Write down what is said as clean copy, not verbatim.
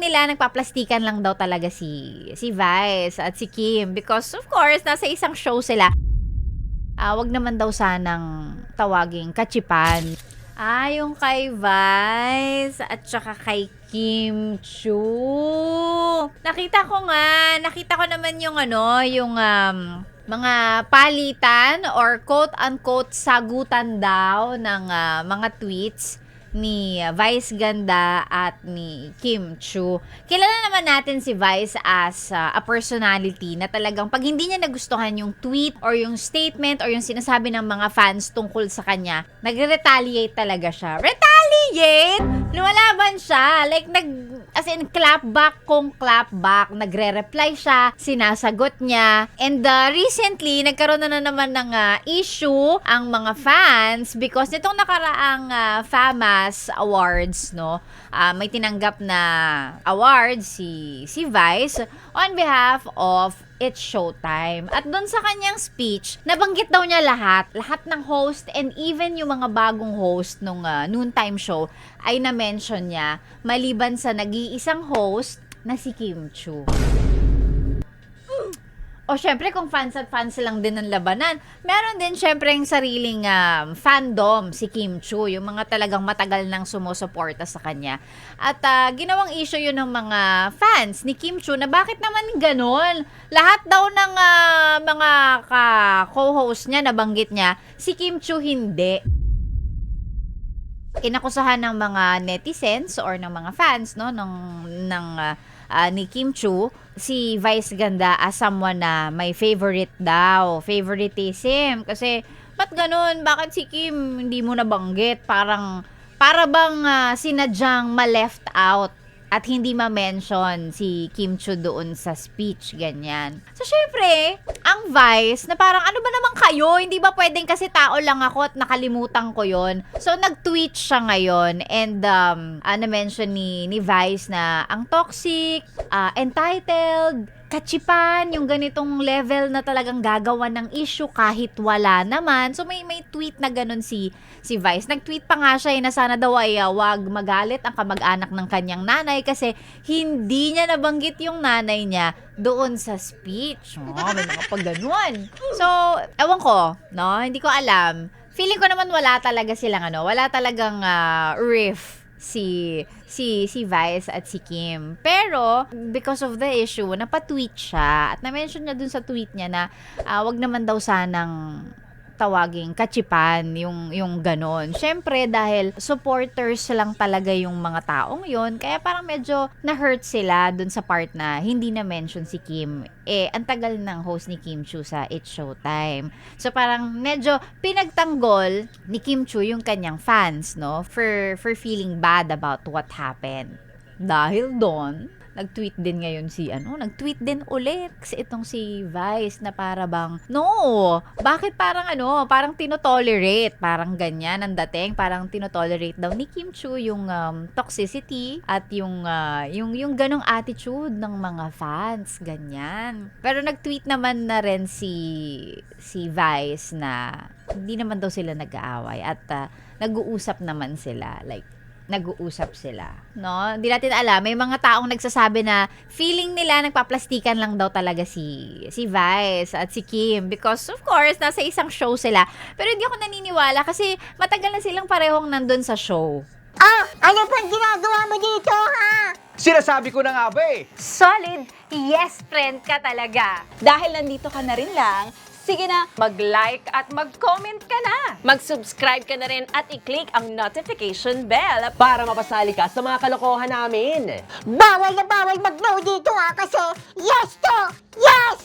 feeling nila nagpaplastikan lang daw talaga si Vice at si Kim because of course nasa isang show sila. Wag naman daw sanang tawaging kachipan. Yung kay Vice at saka kay Kim Chu. Nakita ko naman yung mga palitan or quote-unquote sagutan daw ng mga tweets ni Vice Ganda at ni Kim Chu. Kilala naman natin si Vice as a personality na talagang pag hindi niya nagustuhan yung tweet or yung statement or yung sinasabi ng mga fans tungkol sa kanya, nagre-retaliate talaga siya. Retaliate! Lumalaban siya. Like, as in, clap back kung clap back. Nagre-reply siya, sinasagot niya. And recently, nagkaroon na naman ng issue ang mga fans because nitong nakaraang FAMAS Awards, no? May tinanggap na award si Vice on behalf of It's Showtime. At doon sa kanyang speech, nabanggit daw niya lahat ng host and even yung mga bagong host nung noontime show ay na-mention niya maliban sa nag-iisang host na si Kim Chu. O syempre kung fans at fans lang din ng labanan, meron din syempre yung sariling fandom si Kim Chu, yung mga talagang matagal nang sumusuporta sa kanya. At ginawang issue yun ng mga fans ni Kim Chu na bakit naman ganon? Lahat daw ng mga co-host niya, nabanggit niya, si Kim Chu hindi. Inakusahan ng mga netizens or ng mga fans, no, ni Kim Chu, si Vice Ganda as someone na may favorite daw. Favoritism. Kasi, ba't ganun? Bakit si Kim hindi mo nabanggit? Para bang sinadyang ma-left out at hindi ma-mention si Kim Chu doon sa speech, ganyan. So, syempre, ang Vice, na parang, ano ba naman kayo? Hindi ba pwedeng kasi tao lang ako at nakalimutan ko yon. So, nag-tweet siya ngayon and na-mention ni Vice na ang toxic, entitled, kachipan, yung ganitong level na talagang gagawan ng issue kahit wala naman. So, may tweet na ganun si Vice. Nag-tweet pa nga siya na sana daw ay wag magalit ang kamag-anak ng kanyang nanay kasi hindi niya nabanggit yung nanay niya doon sa speech. May mga pag ganun. So, ewan ko, no? Hindi ko alam. Feeling ko naman wala talaga silang wala talagang riff si Vice at si Kim. Pero, because of the issue, napatweet siya at na-mention niya dun sa tweet niya na wag naman daw sanang tawaging kachipan, yung ganon. Syempre, dahil supporters lang talaga yung mga taong yon, kaya parang medyo na-hurt sila dun sa part na hindi na-mention si Kim. Ang tagal ng host ni Kim Chu sa It's Showtime. So, parang medyo pinagtanggol ni Kim Chu yung kanyang fans, no? For feeling bad about what happened. Dahil doon, nag-tweet din ngayon nag-tweet din ulit itong si Vice na para bang, bakit parang parang tinotolerate, parang ganyan ang dating, parang tinotolerate daw ni Kim Chu yung toxicity at yung ganong attitude ng mga fans, ganyan. Pero nag-tweet naman na rin si Vice na hindi naman daw sila nag-aaway at nag-uusap naman sila, nag-uusap sila, no? Hindi natin alam, may mga taong nagsasabi na feeling nila nagpaplastikan lang daw talaga si Vice at si Kim because of course nasa isang show sila. Pero hindi ako naniniwala kasi matagal na silang parehong nandun sa show. Ano pang ginagawa mo dito, ha? Sinasabi ko na nga ba eh. Solid yes friend ka talaga. Dahil nandito ka na rin lang, sige na, mag-like at mag-comment ka na. Mag-subscribe ka na rin at i-click ang notification bell Para mapasali ka sa mga kalokohan namin. Bawal na bawal mag-no dito, ha? Kasi yes to yes!